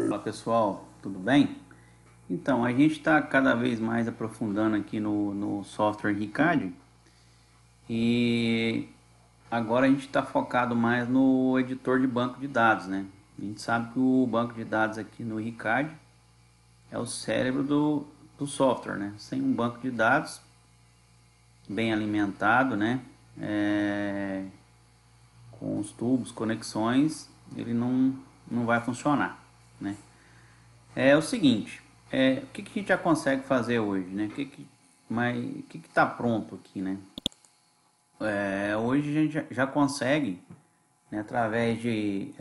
Olá pessoal, tudo bem? Então, a gente está cada vez mais aprofundando aqui no software Recad e agora a gente está focado mais no editor de banco de dados, né? A gente sabe que o banco de dados aqui no Recad é o cérebro do software, né? Sem um banco de dados bem alimentado, né? Com os tubos, conexões, ele não vai funcionar, né? É o seguinte, o que a gente já consegue fazer hoje, né? O que está pronto aqui, né? Hoje a gente já consegue, né, através de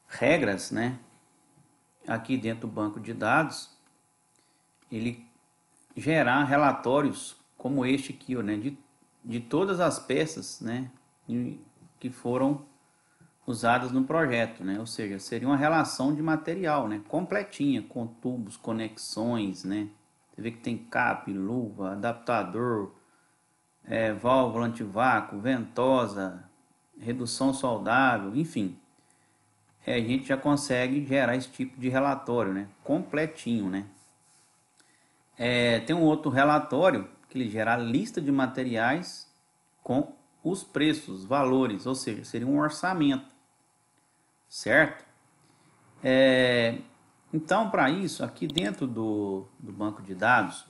regras, né? Aqui dentro do banco de dados, ele gerar relatórios como este aqui, ó, né? De todas as peças, né? Que foram usadas no projeto, né? Ou seja, seria uma relação de material, né? Completinha, com tubos, conexões, né? Você vê que tem cap, luva, adaptador, válvula antivácuo, ventosa, redução soldável, enfim. A gente já consegue gerar esse tipo de relatório, né? Completinho, né? Tem um outro relatório que ele gera a lista de materiais com os preços, valores, ou seja, seria um orçamento, certo? Então, para isso, aqui dentro do banco de dados,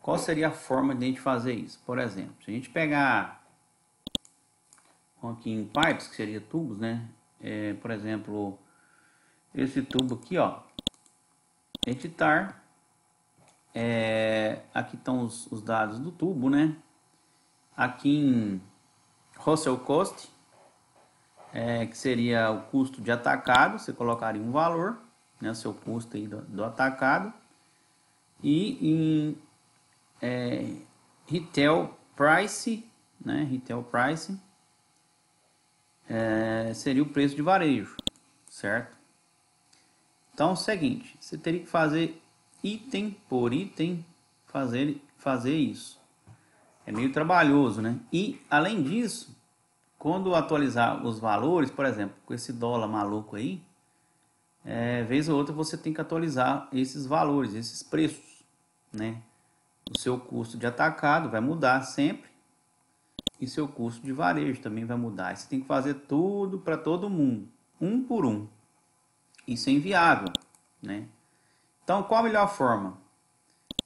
qual seria a forma de a gente fazer isso? Por exemplo, se a gente pegar aqui em pipes, que seria tubos, né? Por exemplo, esse tubo aqui, ó, editar. Aqui estão os dados do tubo, né? Aqui em wholesale cost, que seria o custo de atacado, você colocaria um valor, né? O seu custo aí do atacado. E em retail price, né? Retail price seria o preço de varejo, certo? Então é o seguinte, você teria que fazer item por item, fazer isso. É meio trabalhoso, né? E além disso, quando atualizar os valores, por exemplo, com esse dólar maluco aí, vez ou outra você tem que atualizar esses valores, esses preços, né? O seu custo de atacado vai mudar sempre e seu custo de varejo também vai mudar. E você tem que fazer tudo para todo mundo, um por um. Isso é inviável, né? Então, qual a melhor forma?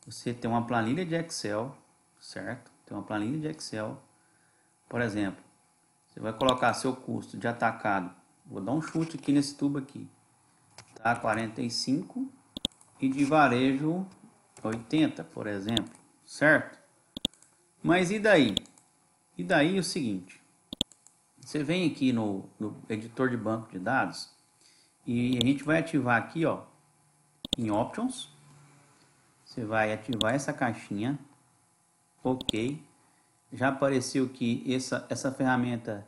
Você tem uma planilha de Excel, certo? Tem uma planilha de Excel. Por exemplo, você vai colocar seu custo de atacado. Vou dar um chute aqui nesse tubo aqui. Tá 45 e de varejo 80, por exemplo, certo? Mas e daí? E daí é o seguinte, você vem aqui no editor de banco de dados e a gente vai ativar aqui, ó, em Options. Você vai ativar essa caixinha, ok. Já apareceu aqui essa ferramenta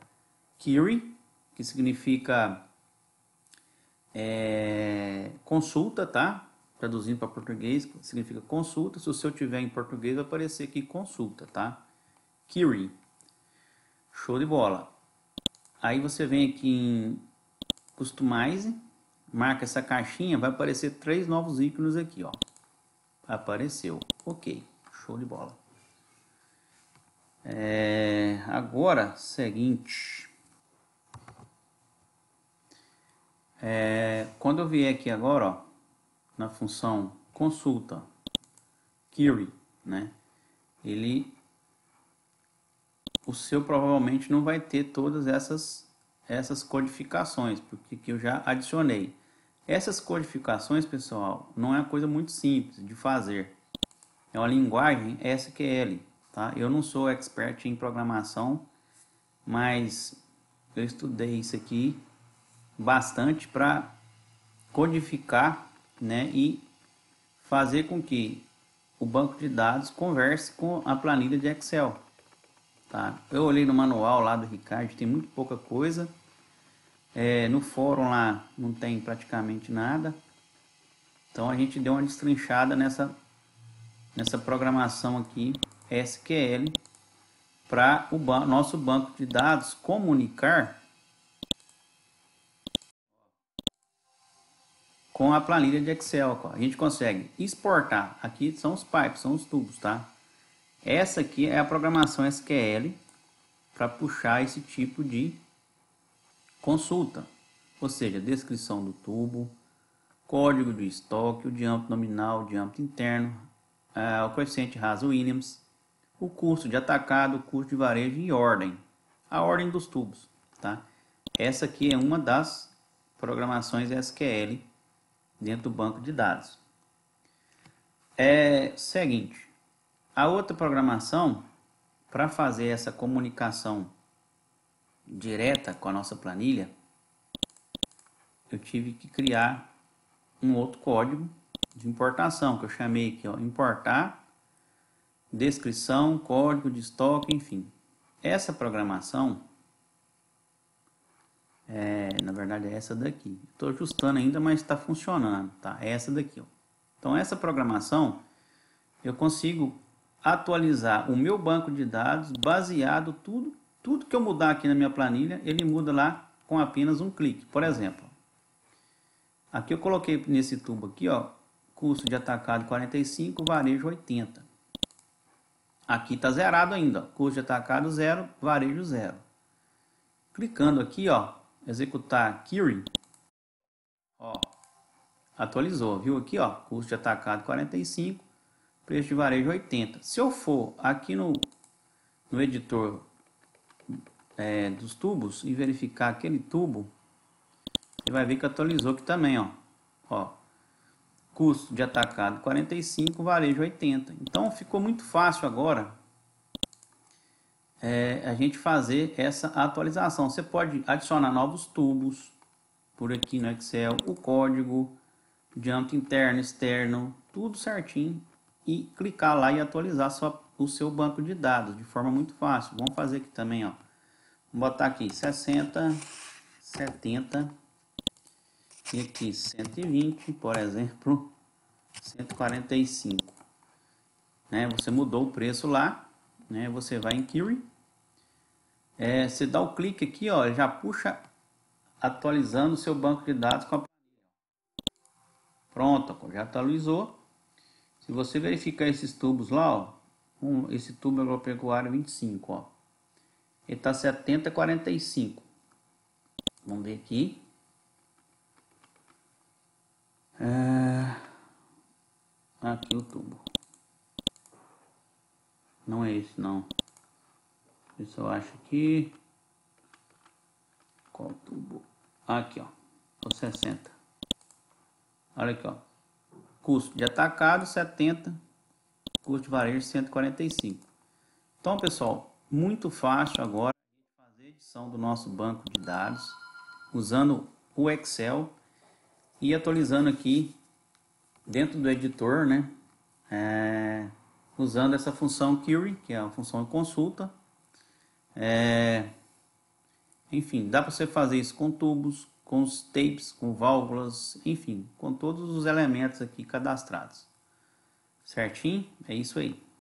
Query, que significa consulta, tá? Traduzindo para português, significa consulta. Se o seu tiver em português, vai aparecer aqui consulta, tá? Query. Show de bola. Aí você vem aqui em Customize, marca essa caixinha, vai aparecer 3 novos ícones aqui, ó. Apareceu. Ok, show de bola. Agora, seguinte. Quando eu vier aqui agora, ó, na função consulta, query, né? O seu provavelmente não vai ter todas essas codificações, porque que eu já adicionei. Essas codificações, pessoal, não é uma coisa muito simples de fazer. É uma linguagem SQL, tá? Eu não sou expert em programação, mas eu estudei isso aqui bastante para codificar, né, e fazer com que o banco de dados converse com a planilha de Excel. Tá? Eu olhei no manual lá do Ricardo, tem muito pouca coisa. No fórum lá não tem praticamente nada. Então a gente deu uma destrinchada nessa programação aqui SQL para o nosso banco de dados comunicar com a planilha de Excel. Ó. A gente consegue exportar. Aqui são os pipes, são os tubos, tá? Essa aqui é a programação SQL para puxar esse tipo de consulta. Ou seja, descrição do tubo, código de estoque, o diâmetro nominal, o diâmetro interno, o coeficiente Haas-Williams, o custo de atacado, o custo de varejo e ordem. A ordem dos tubos, tá? Essa aqui é uma das programações SQL dentro do banco de dados. Seguinte, a outra programação para fazer essa comunicação direta com a nossa planilha, eu tive que criar um outro código de importação, que eu chamei aqui, ó, importar, descrição, código de estoque, enfim. Essa programação, na verdade é essa daqui. Estou ajustando ainda, mas está funcionando, tá? É essa daqui, ó. Então essa programação, eu consigo atualizar o meu banco de dados baseado tudo que eu mudar aqui na minha planilha, ele muda lá com apenas um clique. Por exemplo, aqui eu coloquei nesse tubo aqui, ó, custo de atacado 45, varejo 80. Aqui está zerado ainda, ó, custo de atacado 0, varejo 0. Clicando aqui, ó, executar query, ó, atualizou, viu aqui, ó, custo de atacado 45, preço de varejo 80. Se eu for aqui no editor dos tubos e verificar aquele tubo, você vai ver que atualizou aqui também, ó, custo de atacado 45, varejo 80. Então ficou muito fácil agora a gente fazer essa atualização. Você pode adicionar novos tubos por aqui no Excel, o código, diâmetro interno, externo, tudo certinho, e clicar lá e atualizar o seu banco de dados de forma muito fácil. Vamos fazer aqui também, ó. Vou botar aqui 60, 70 e aqui 120, por exemplo, 145. Né? Você mudou o preço lá, né? Você vai em Query, você dá o clique aqui, ó, já puxa atualizando o seu banco de dados com a planilha. Pronto, já atualizou. Se você verificar esses tubos lá, ó, esse tubo agropecuário 25, ó, ele está 70,45. Vamos ver aqui. Aqui o tubo. Não é esse, não. Isso eu acho aqui. Qual tubo? Aqui, ó. O 60. Olha aqui, ó. Custo de atacado 70. Custo de varejo 145. Então, pessoal, muito fácil agora fazer edição do nosso banco de dados usando o Excel e atualizando aqui dentro do editor, né? Usando essa função query, que é a função de consulta. Enfim, dá para você fazer isso com tubos, com os tapes, com válvulas, enfim, com todos os elementos aqui cadastrados. Certinho? É isso aí.